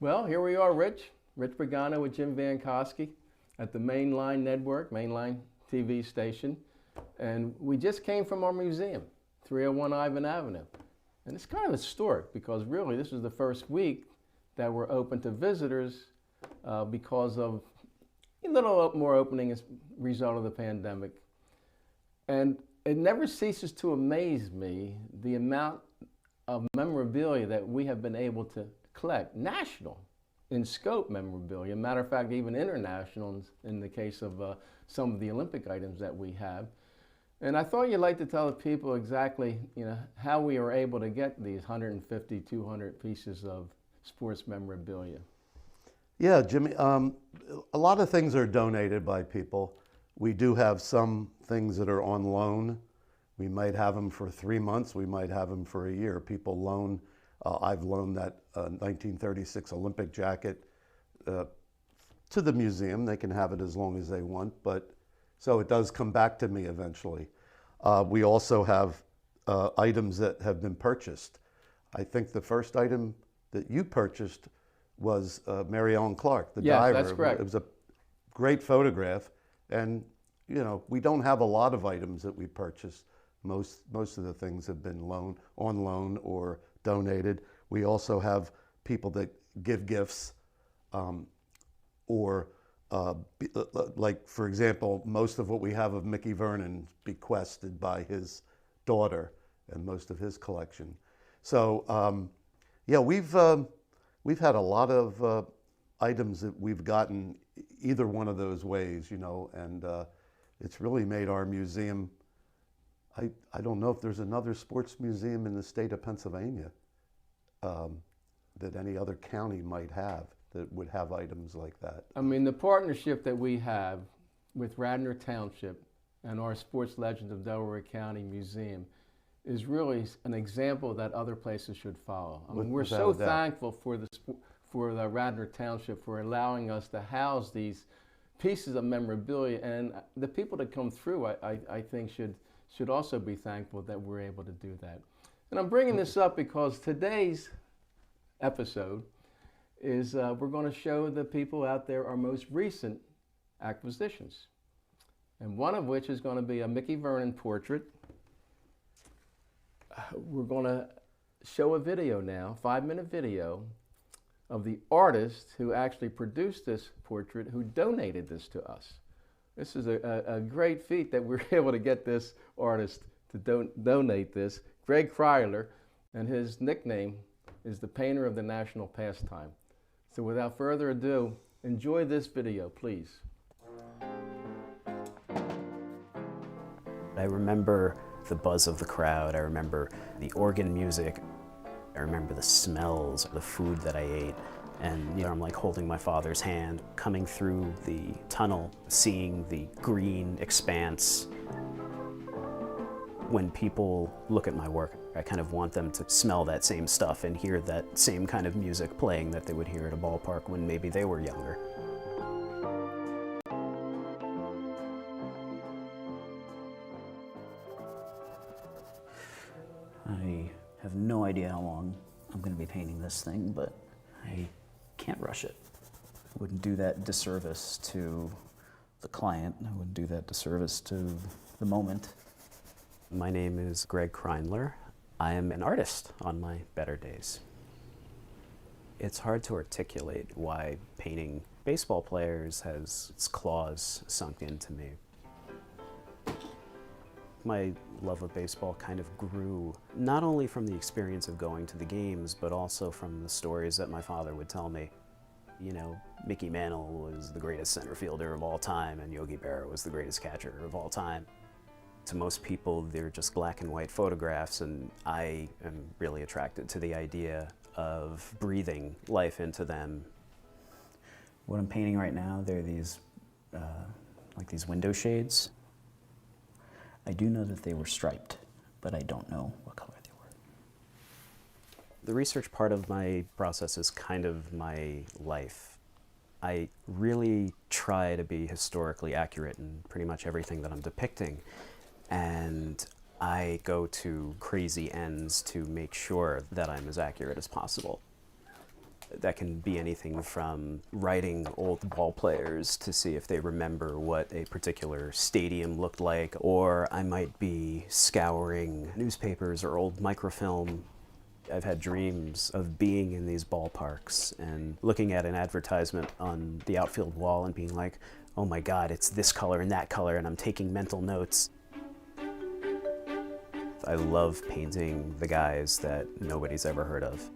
Well, here we are, Rich Pagano with Jim Vankoski at the Mainline Network, Mainline TV station. And we just came from our museum, 301 Ivan Avenue. And it's kind of historic because really this is the first week that we're open to visitors because of a little more opening as a result of the pandemic. And it never ceases to amaze me the amount of memorabilia that we have been able to collect, national in scope memorabilia. Matter of fact, even international in the case of some of the Olympic items that we have. And I thought you'd like to tell the people exactly, how we are able to get these 150, 200 pieces of sports memorabilia. Yeah, Jimmy, a lot of things are donated by people. We do have some things that are on loan. We might have them for 3 months, we might have them for a year. People loan. I've loaned that 1936 Olympic jacket to the museum. They can have it as long as they want, but so it does come back to me eventually. We also have items that have been purchased. I think the first item that you purchased was Mary Ellen Clark, the diver. Yes, that's correct. It was a great photograph, and we don't have a lot of items that we purchased. Most of the things have been on loan or donated. We also have people that give gifts, or like, for example, most of what we have of Mickey Vernon bequested by his daughter and most of his collection. So yeah, we've had a lot of items that we've gotten either one of those ways, and it's really made our museum. I don't know if there's another sports museum in the state of Pennsylvania that any other county might have that would have items like that. I mean, the partnership that we have with Radnor Township and our Sports Legends of Delaware County Museum is really an example that other places should follow. I mean, we're so thankful for the Radnor Township for allowing us to house these pieces of memorabilia, and the people that come through, I think, should also be thankful that we're able to do that. And I'm bringing this up because today's episode is we're going to show the people out there our most recent acquisitions. And one of which is going to be a Mickey Vernon portrait. We're going to show a video now, 5-minute video, of the artist who actually produced this portrait, who donated this to us. This is a great feat that we're able to get this artist to donate this. Graig Kreindler, and his nickname is the painter of the national pastime. So without further ado, enjoy this video, please. I remember the buzz of the crowd. I remember the organ music. I remember the smells, the food that I ate. And I'm like holding my father's hand, coming through the tunnel, seeing the green expanse. When people look at my work, I kind of want them to smell that same stuff and hear that same kind of music playing that they would hear at a ballpark when maybe they were younger. I have no idea how long I'm going to be painting this thing, but I can't rush it. I wouldn't do that disservice to the client. I wouldn't do that disservice to the moment. My name is Graig Kreindler. I am an artist on my better days. It's hard to articulate why painting baseball players has its claws sunk into me. My love of baseball kind of grew not only from the experience of going to the games, but also from the stories that my father would tell me. Mickey Mantle was the greatest center fielder of all time, and Yogi Berra was the greatest catcher of all time. To most people, they're just black and white photographs, and I am really attracted to the idea of breathing life into them. What I'm painting right now, they're these, like these window shades. I do know that they were striped, but I don't know what color they were. The research part of my process is kind of my life. I really try to be historically accurate in pretty much everything that I'm depicting, and I go to crazy ends to make sure that I'm as accurate as possible. That can be anything from writing old ball players to see if they remember what a particular stadium looked like, or I might be scouring newspapers or old microfilm. I've had dreams of being in these ballparks and looking at an advertisement on the outfield wall and being like, oh my God, it's this color and that color, and I'm taking mental notes. I love painting the guys that nobody's ever heard of.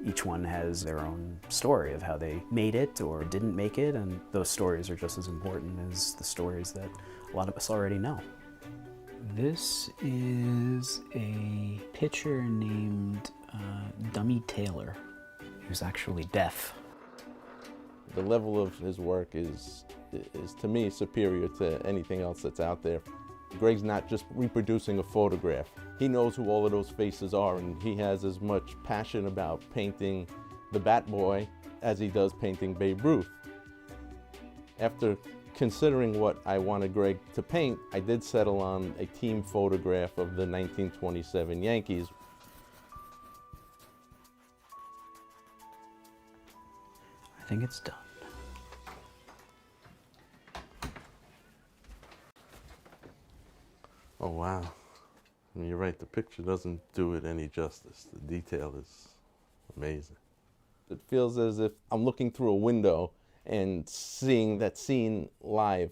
Each one has their own story of how they made it or didn't make it, and those stories are just as important as the stories that a lot of us already know. This is a pitcher named Dummy Taylor, who's actually deaf. The level of his work is to me superior to anything else that's out there. Graig's not just reproducing a photograph. He knows who all of those faces are, and he has as much passion about painting the Bat Boy as he does painting Babe Ruth. After considering what I wanted Graig to paint, I did settle on a team photograph of the 1927 Yankees. I think it's done. Oh wow, I mean, you're right, the picture doesn't do it any justice. The detail is amazing. It feels as if I'm looking through a window and seeing that scene live.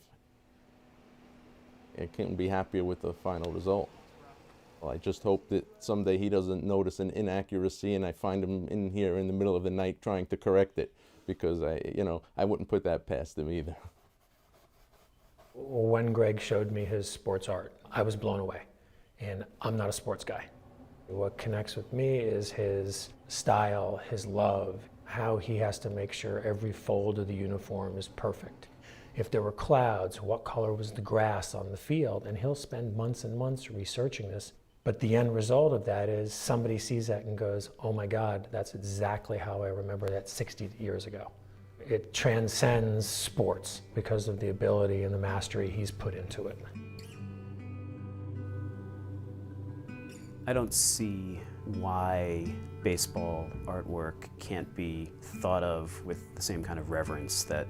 I couldn't be happier with the final result. Well, I just hope that someday he doesn't notice an inaccuracy and I find him in here in the middle of the night trying to correct it, because I wouldn't put that past him either. When Graig showed me his sports art, I was blown away, and I'm not a sports guy. What connects with me is his style, his love, how he has to make sure every fold of the uniform is perfect. If there were clouds, what color was the grass on the field? And he'll spend months and months researching this. But the end result of that is somebody sees that and goes, oh my God, that's exactly how I remember that 60 years ago. It transcends sports because of the ability and the mastery he's put into it. I don't see why baseball artwork can't be thought of with the same kind of reverence that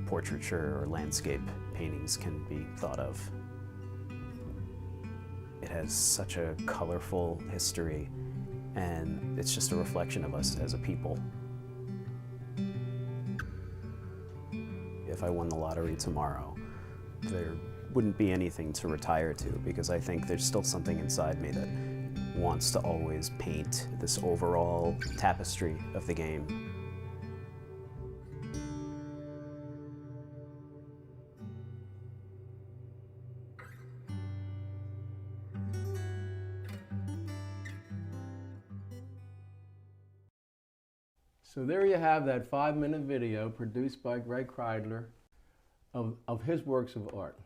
portraiture or landscape paintings can be thought of. It has such a colorful history, and it's just a reflection of us as a people. If I won the lottery tomorrow, there wouldn't be anything to retire to, because I think there's still something inside me that wants to always paint this overall tapestry of the game. So there you have that 5-minute video produced by Graig Kreindler of his works of art.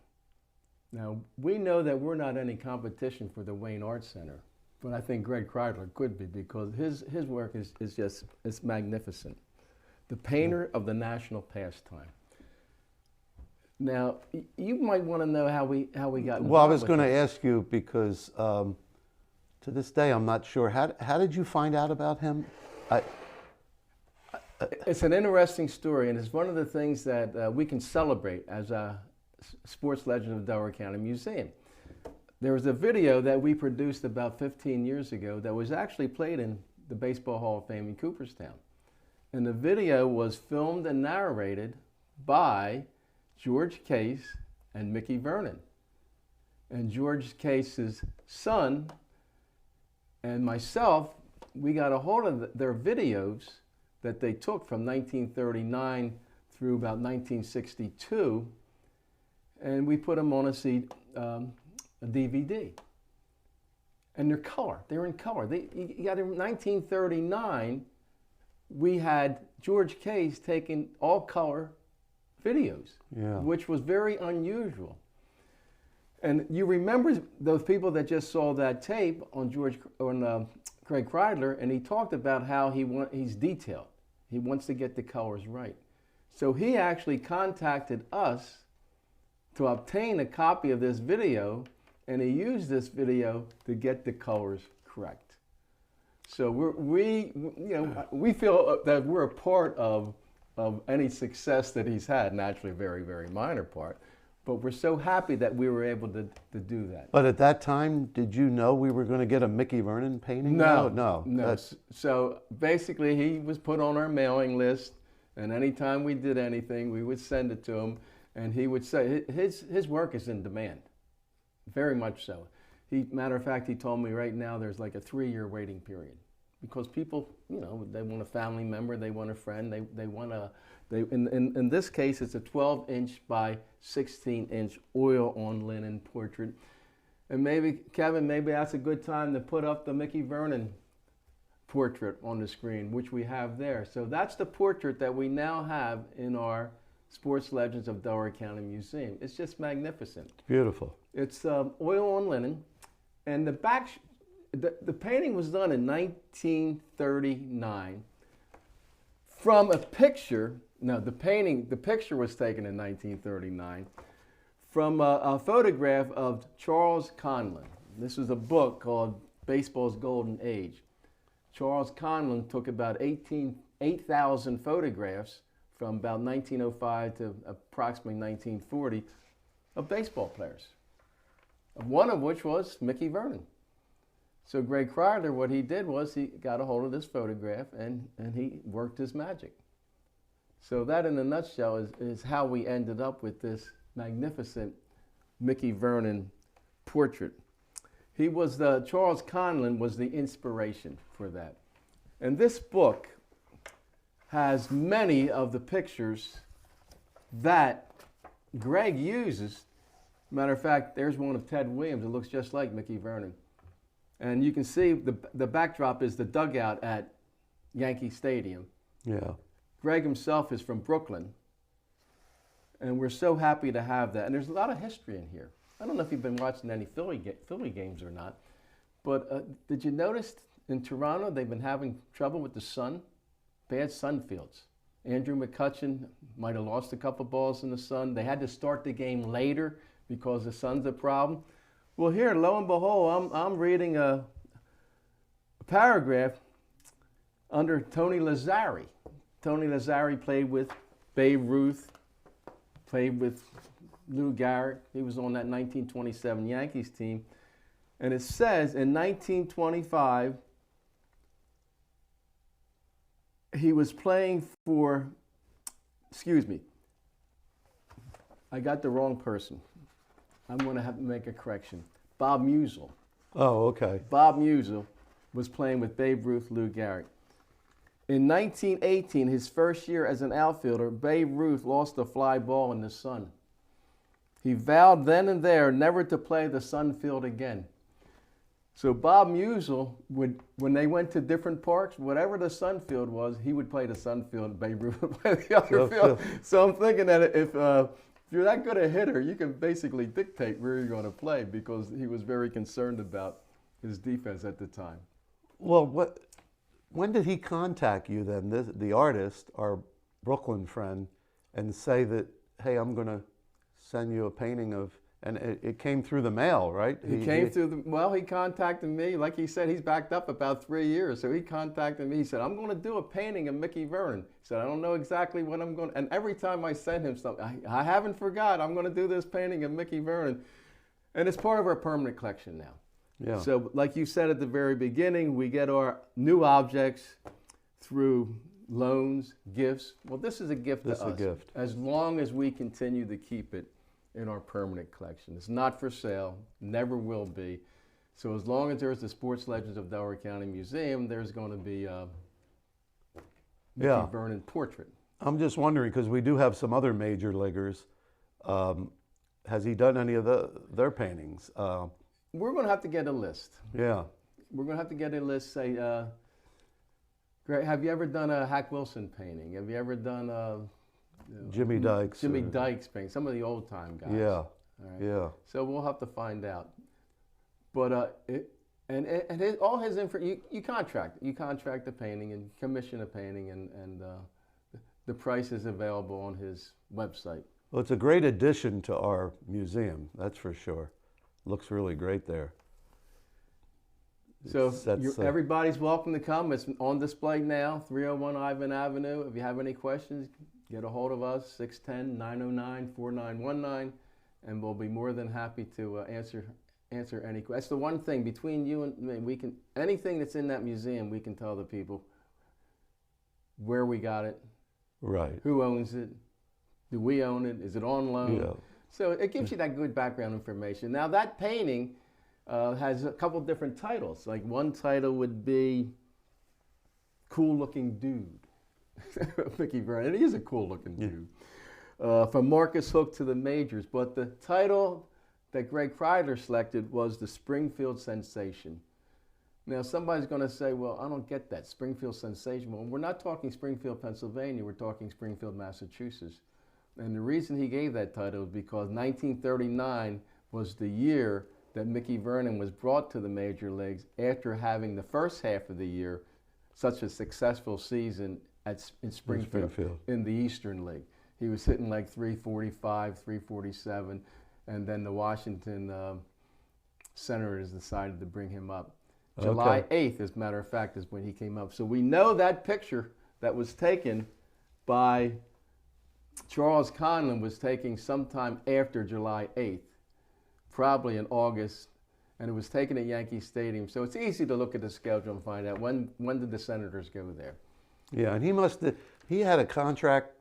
Now, we know that we're not any competition for the Wayne Art Center, but I think Graig Kreindler could be, because his work is just, it's magnificent. The painter of the national pastime. Now, you might want to know how we got involved. Well, I was going to this. ask you, because to this day I'm not sure. How did you find out about him? It's an interesting story, and it's one of the things that we can celebrate as a sports legend of Delaware County Museum. There was a video that we produced about 15 years ago that was actually played in the Baseball Hall of Fame in Cooperstown. And the video was filmed and narrated by George Case and Mickey Vernon. And George Case's son and myself, we got a hold of their videos that they took from 1939 through about 1962, and we put them on a DVD. And they're in color. You got in 1939, we had George Case taking all color videos, which was very unusual. And you remember those people that just saw that tape on Graig Kreindler, and he talked about how he's detailed. He wants to get the colors right. So he actually contacted us to obtain a copy of this video, and he used this video to get the colors correct. So we feel that we're a part of any success that he's had, and actually a very, very minor part. But we're so happy that we were able to do that. But at that time, did you know we were going to get a Mickey Vernon painting? No. So basically, he was put on our mailing list, and anytime we did anything, we would send it to him, and he would say his work is in demand, very much so. Matter of fact, he told me right now there's like a 3-year waiting period, because people, they want a family member, they want a friend, they want a. In this case, it's a 12-inch by 16-inch oil on linen portrait. And maybe, Kevin, that's a good time to put up the Mickey Vernon portrait on the screen, which we have there. So that's the portrait that we now have in our Sports Legends of Delaware County Museum. It's just magnificent. It's beautiful. It's oil on linen, and the painting was done in 1939 from a picture. No, the picture was taken in 1939 from a photograph of Charles Conlon. This was a book called Baseball's Golden Age. Charles Conlon took about 8,000 photographs from about 1905 to approximately 1940 of baseball players, one of which was Mickey Vernon. So Graig Kreindler, what he did was he got a hold of this photograph and he worked his magic. So that, in a nutshell, is how we ended up with this magnificent Mickey Vernon portrait. Charles Conlon was the inspiration for that. And this book has many of the pictures that Graig uses. Matter of fact, there's one of Ted Williams. It looks just like Mickey Vernon. And you can see the backdrop is the dugout at Yankee Stadium. Yeah. Graig himself is from Brooklyn, and we're so happy to have that. And there's a lot of history in here. I don't know if you've been watching any Philly games or not, but did you notice in Toronto they've been having trouble with the sun? Bad sun fields. Andrew McCutchen might have lost a couple balls in the sun. They had to start the game later because the sun's a problem. Well, here, lo and behold, I'm reading a paragraph under Tony Lazzari. Tony Lazzari played with Babe Ruth, played with Lou Gehrig. He was on that 1927 Yankees team. And it says in 1925, he was playing for, I got the wrong person. I'm going to have to make a correction. Bob Musial. Oh, okay. Bob Musial was playing with Babe Ruth, Lou Gehrig. In 1918, his first year as an outfielder, Babe Ruth lost a fly ball in the sun. He vowed then and there never to play the sun field again. So Bob Musial when they went to different parks, whatever the sun field was, he would play the sun field and Babe Ruth would play the other field. So I'm thinking that if you're that good a hitter, you can basically dictate where you're going to play, because he was very concerned about his defense at the time. Well, when did he contact you then, the artist, our Brooklyn friend, and say that, hey, I'm going to send you a painting of, and it came through the mail, right? He contacted me. Like he said, he's backed up about 3 years. So he contacted me. He said, I'm going to do a painting of Mickey Vernon. He said, I don't know exactly what I'm going to, and every time I send him something, I haven't forgot, I'm going to do this painting of Mickey Vernon. And it's part of our permanent collection now. Yeah. So like you said at the very beginning, we get our new objects through loans, gifts. Well, this is a gift to us. This is a gift. As long as we continue to keep it in our permanent collection. It's not for sale, never will be. So as long as there's the Sports Legends of Delaware County Museum, there's going to be a Mickey Vernon portrait. I'm just wondering, because we do have some other major leaguers. Has he done any of their paintings? We're going to have to get a list. Yeah. We're going to have to get a list, say, Greg, have you ever done a Hack Wilson painting? Have you ever done Jimmy Dykes? Jimmy Dykes painting, some of the old time guys. Yeah, all right? Yeah. So we'll have to find out. But all his info, you contract the painting and commission a painting, and the price is available on his website. Well, it's a great addition to our museum, that's for sure. Looks really great there. So That's, everybody's welcome to come. It's on display now, 301 Ivan Avenue. If you have any questions, get a hold of us, 610-909-4919, and we'll be more than happy to answer any questions. That's the one thing between you and me. We can, anything that's in that museum, we can tell the people where we got it, right. who owns it, do we own it, is it on loan? Yeah. So it gives you that good background information. Now that painting has a couple different titles. Like one title would be Cool Looking Dude. Mickey Vernon, he is a cool looking dude. From Marcus Hook to the Majors. But the title that Graig Kreindler selected was The Springfield Sensation. Now somebody's going to say, well, I don't get that, Springfield Sensation. Well, we're not talking Springfield, Pennsylvania, we're talking Springfield, Massachusetts. And the reason he gave that title is because 1939 was the year that Mickey Vernon was brought to the major leagues after having the first half of the year such a successful season in Springfield in the Eastern League. He was hitting like 345, 347, and then the Washington Senators decided to bring him up. July 8th, as a matter of fact, is when he came up. So we know that picture that was taken by Charles Conlon was taken sometime after July 8th, probably in August, and it was taken at Yankee Stadium. So it's easy to look at the schedule and find out when did the Senators go there. Yeah, and he had a contract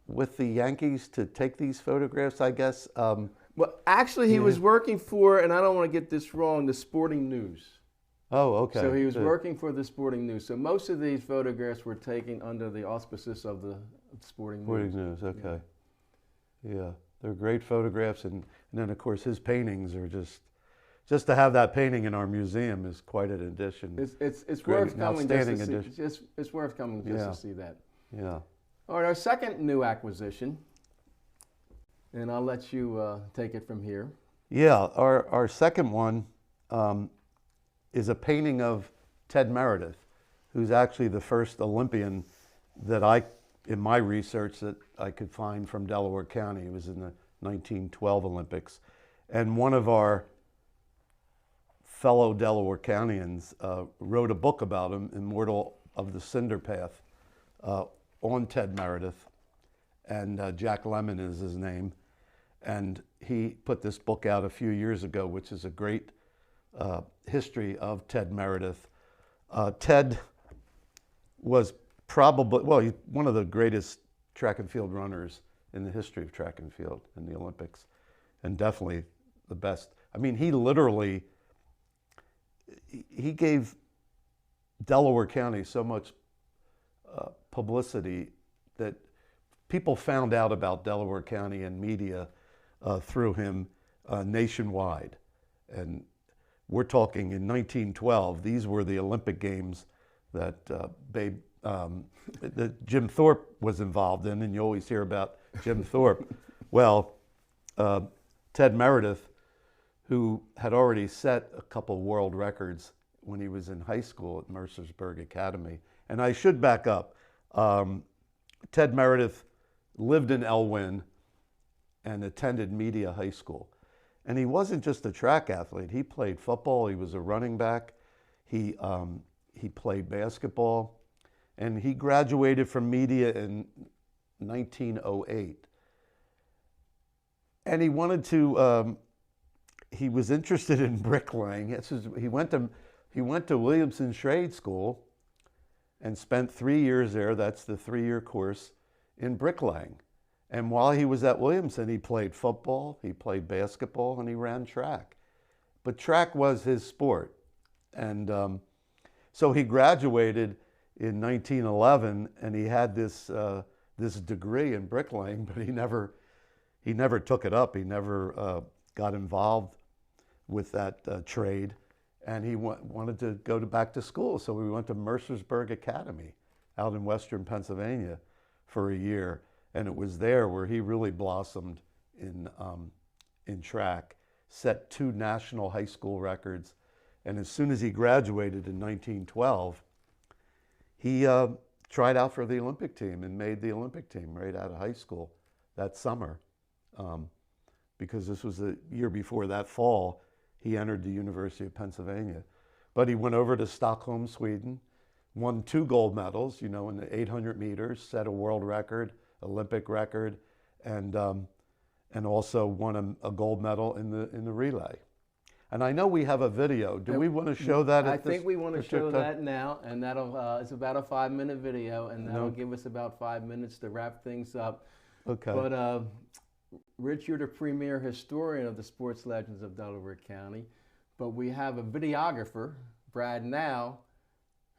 with the Yankees to take these photographs, I guess. Well, actually, he was working for, and I don't want to get this wrong, the Sporting News. Oh, okay. So he was working for the Sporting News. So most of these photographs were taken under the auspices of the Sporting News. Sporting News, okay. Yeah, they're great photographs, and then of course his paintings are just to have that painting in our museum is quite an addition. It's Great, worth coming just to see. addition. It's worth coming just to see that. Yeah. All right, our second new acquisition, and I'll let you take it from here. Yeah, our second one is a painting of Ted Meredith, who's actually the first Olympian that in my research, that I could find from Delaware County. He was in the 1912 Olympics. And one of our fellow Delaware Countyans wrote a book about him, Immortal of the Cinder Path, on Ted Meredith. And Jack Lemmon is his name. And he put this book out a few years ago, which is a great history of Ted Meredith. Ted was probably, he's one of the greatest track and field runners in the history of track and field in the Olympics, and definitely the best. I mean, he gave Delaware County so much publicity that people found out about Delaware County and media through him nationwide. And we're talking in 1912, these were the Olympic Games that that Jim Thorpe was involved in, and you always hear about Jim Thorpe. Well, Ted Meredith, who had already set a couple world records when he was in high school at Mercersburg Academy. And I should back up. Ted Meredith lived in Elwyn and attended Media High School. And he wasn't just a track athlete. He played football. He was a running back. He played basketball. And he graduated from Media in 1908. And he wanted to, he was interested in bricklaying. He went to Williamson Trade School and spent 3 years there. That's the 3-year course in bricklaying. And while he was at Williamson, he played football, he played basketball, and he ran track. But track was his sport. And so he graduated in 1911, and he had this degree in bricklaying, but he never took it up. He never got involved with that trade, and he wanted to go back to school. So we went to Mercersburg Academy out in western Pennsylvania for a year, and it was there where he really blossomed in track, set 2 national high school records, and as soon as he graduated in 1912, he tried out for the Olympic team and made the Olympic team right out of high school that summer. Because this was the year before, that fall, he entered the University of Pennsylvania, But he went over to Stockholm, Sweden, won 2 gold medals, you know, in the 800 meters, set a world record, Olympic record, and also won a gold medal in the relay. And I know we have a video. Do we want to show that? I think we want to show that now, and that'll it's about a 5-minute video, and that'll give us about 5 minutes to wrap things up. Okay. But Rich, you're the premier historian of the sports legends of Delaware County, but we have a videographer, Brad Now,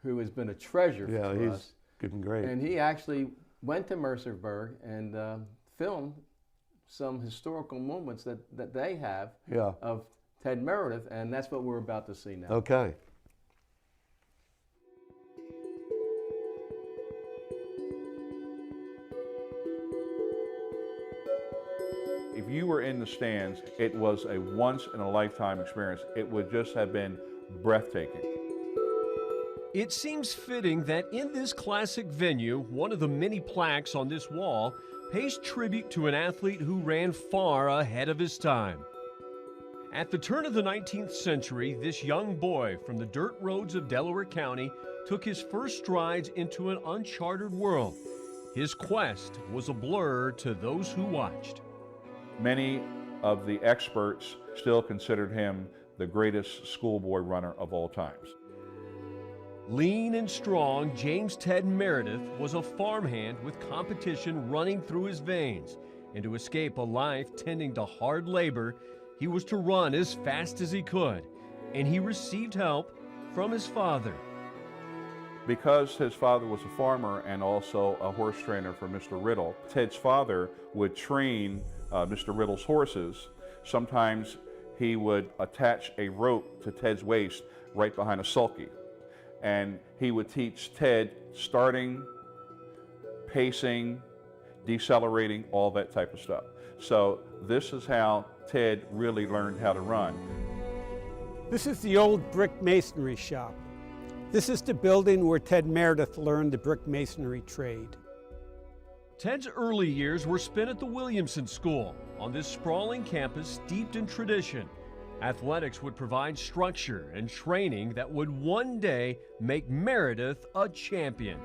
who has been a treasure for us. Yeah, he's good and great. And he actually went to Mercerburg and filmed some historical moments that they have of Ted Meredith, and that's what we're about to see now. Okay. If you were in the stands, it was a once-in-a-lifetime experience. It would just have been breathtaking. It seems fitting that in this classic venue, one of the many plaques on this wall pays tribute to an athlete who ran far ahead of his time. At the turn of the 19th century, this young boy from the dirt roads of Delaware County took his first strides into an uncharted world. His quest was a blur to those who watched. Many of the experts still considered him the greatest schoolboy runner of all times. Lean and strong, James Ted Meredith was a farmhand with competition running through his veins. And to escape a life tending to hard labor, he was to run as fast as he could. And he received help from his father. Because his father was a farmer and also a horse trainer for Mr. Riddle, Ted's father would train Mr. Riddle's horses. Sometimes he would attach a rope to Ted's waist right behind a sulky. And he would teach Ted starting, pacing, decelerating, all that type of stuff. So this is how Ted really learned how to run. This is the old brick masonry shop. This is the building where Ted Meredith learned the brick masonry trade. Ted's early years were spent at the Williamson School on this sprawling campus steeped in tradition. Athletics would provide structure and training that would one day make Meredith a champion.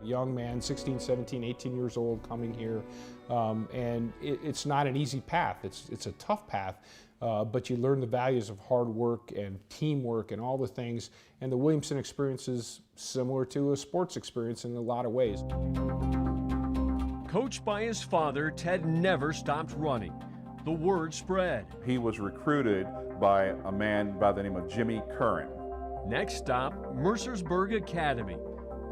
Young man, 16, 17, 18 years old, coming here, and it's not an easy path. It's a tough path, but you learn the values of hard work and teamwork and all the things, and the Williamson experience is similar to a sports experience in a lot of ways. Coached by his father, Ted never stopped running. The word spread. He was recruited by a man by the name of Jimmy Curran. Next stop, Mercersburg Academy,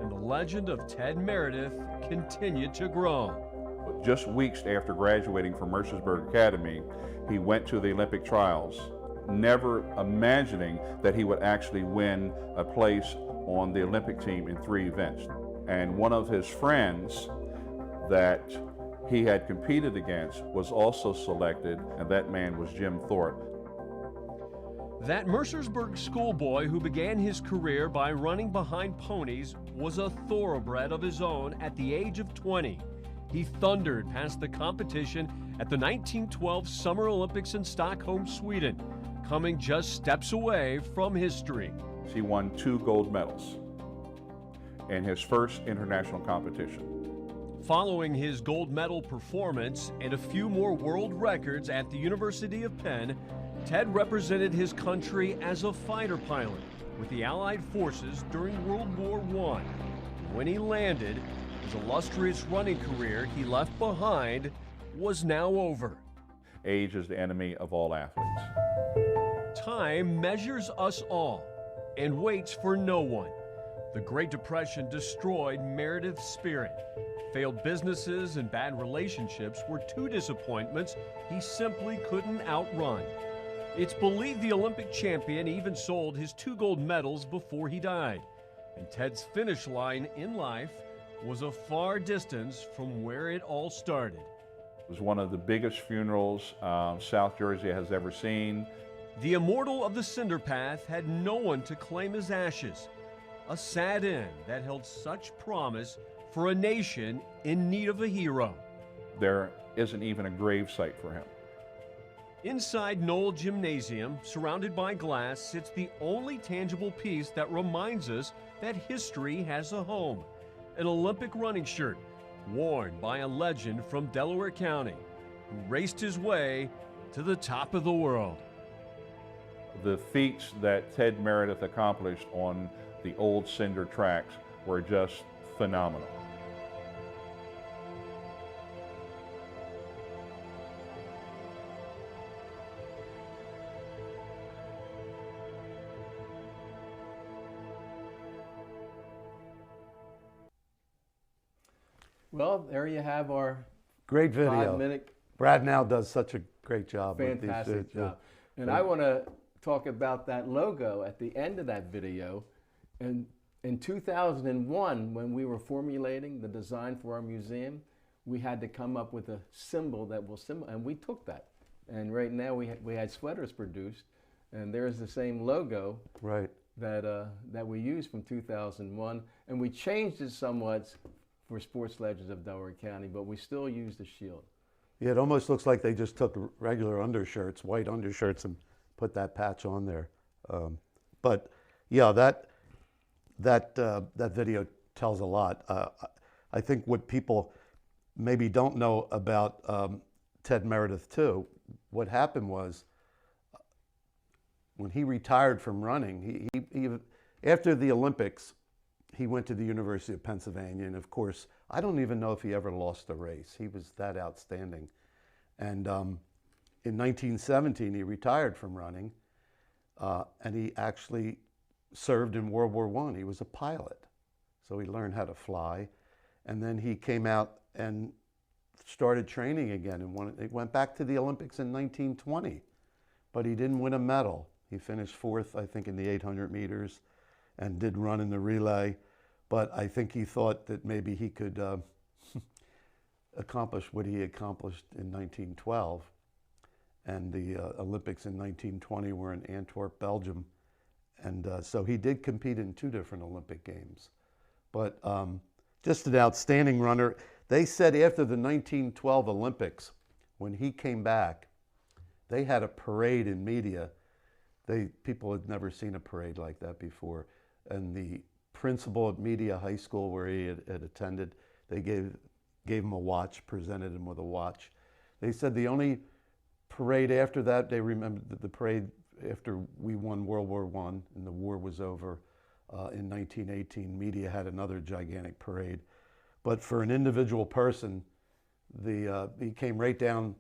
and the legend of Ted Meredith continued to grow. Just weeks after graduating from Mercersburg Academy, he went to the Olympic trials, never imagining that he would actually win a place on the Olympic team in 3 events. And one of his friends that he had competed against was also selected, and that man was Jim Thorpe. That Mercersburg schoolboy who began his career by running behind ponies was a thoroughbred of his own at the age of 20. He thundered past the competition at the 1912 Summer Olympics in Stockholm, Sweden, coming just steps away from history. He won 2 gold medals in his first international competition. Following his gold medal performance and a few more world records at the University of Penn, Ted represented his country as a fighter pilot with the Allied forces during World War I. When he landed, his illustrious running career he left behind was now over. Age is the enemy of all athletes. Time measures us all and waits for no one. The Great Depression destroyed Meredith's spirit. Failed businesses and bad relationships were 2 disappointments he simply couldn't outrun. It's believed the Olympic champion even sold his 2 gold medals before he died. And Ted's finish line in life was a far distance from where it all started. It was one of the biggest funerals South Jersey has ever seen. The immortal of the cinder path had no one to claim his ashes. A sad end that held such promise for a nation in need of a hero. There isn't even a grave site for him. Inside Knoll Gymnasium, surrounded by glass, sits the only tangible piece that reminds us that history has a home. An Olympic running shirt worn by a legend from Delaware County who raced his way to the top of the world. The feats that Ted Meredith accomplished on the old cinder tracks were just phenomenal. Well, there you have our Great video. 5-minute. Brad now does such a great job. with these, Fantastic yeah. job. And I want to talk about that logo at the end of that video. And in 2001, when we were formulating the design for our museum, we had to come up with a symbol that will symbol, and we took that. And right now we had sweaters produced, and there's the same logo Right. that we used from 2001, and we changed it somewhat for Sports Legends of Delaware County, but we still use the shield. Yeah, it almost looks like they just took regular undershirts, white undershirts, and put that patch on there. But yeah, that video tells a lot. I think what people maybe don't know about Ted Meredith too, what happened was when he retired from running, he after the Olympics, he went to the University of Pennsylvania, and of course, I don't even know if he ever lost a race. He was that outstanding. And in 1917, he retired from running, and he actually served in World War I. He was a pilot, so he learned how to fly. And then he came out and started training again, and he went back to the Olympics in 1920, but he didn't win a medal. He finished fourth, I think, in the 800 meters, and did run in the relay. But I think he thought that maybe he could accomplish what he accomplished in 1912. And the Olympics in 1920 were in Antwerp, Belgium. And so he did compete in 2 different Olympic Games. But just an outstanding runner. They said after the 1912 Olympics, when he came back, they had a parade in media. People had never seen a parade like that before. And the principal at Media High School, where he had attended, they gave him a watch, presented him with a watch. They said the only parade after that, they remembered the parade after we won World War I and the war was over in 1918. Media had another gigantic parade. But for an individual person, he came right down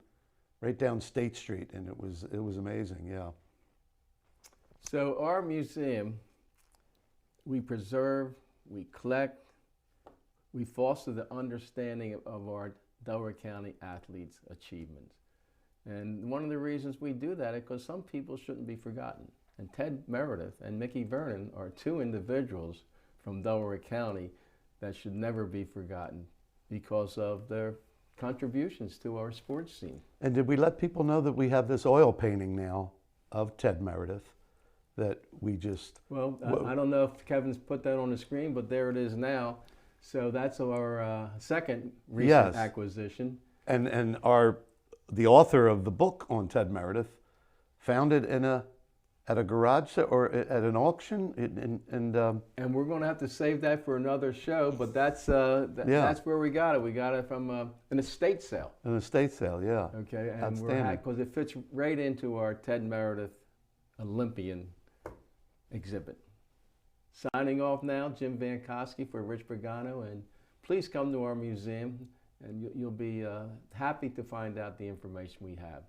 State Street, and it was amazing, yeah. So our museum, we preserve, we collect, we foster the understanding of our Delaware County athletes' achievements. And one of the reasons we do that is because some people shouldn't be forgotten. And Ted Meredith and Mickey Vernon are 2 individuals from Delaware County that should never be forgotten because of their contributions to our sports scene. And did we let people know that we have this oil painting now of Ted Meredith that we just... Well, I don't know if Kevin's put that on the screen, but there it is now. So that's our second recent acquisition. And the author of the book on Ted Meredith found it at a garage sale or at an auction, and we're going to have to save that for another show. But that's where we got it. We got it from an estate sale. An estate sale, yeah. Okay, and because it fits right into our Ted Meredith Olympian exhibit. Signing off now, Jim Vankoski for Rich Pagano, and please come to our museum, and you'll be happy to find out the information we have.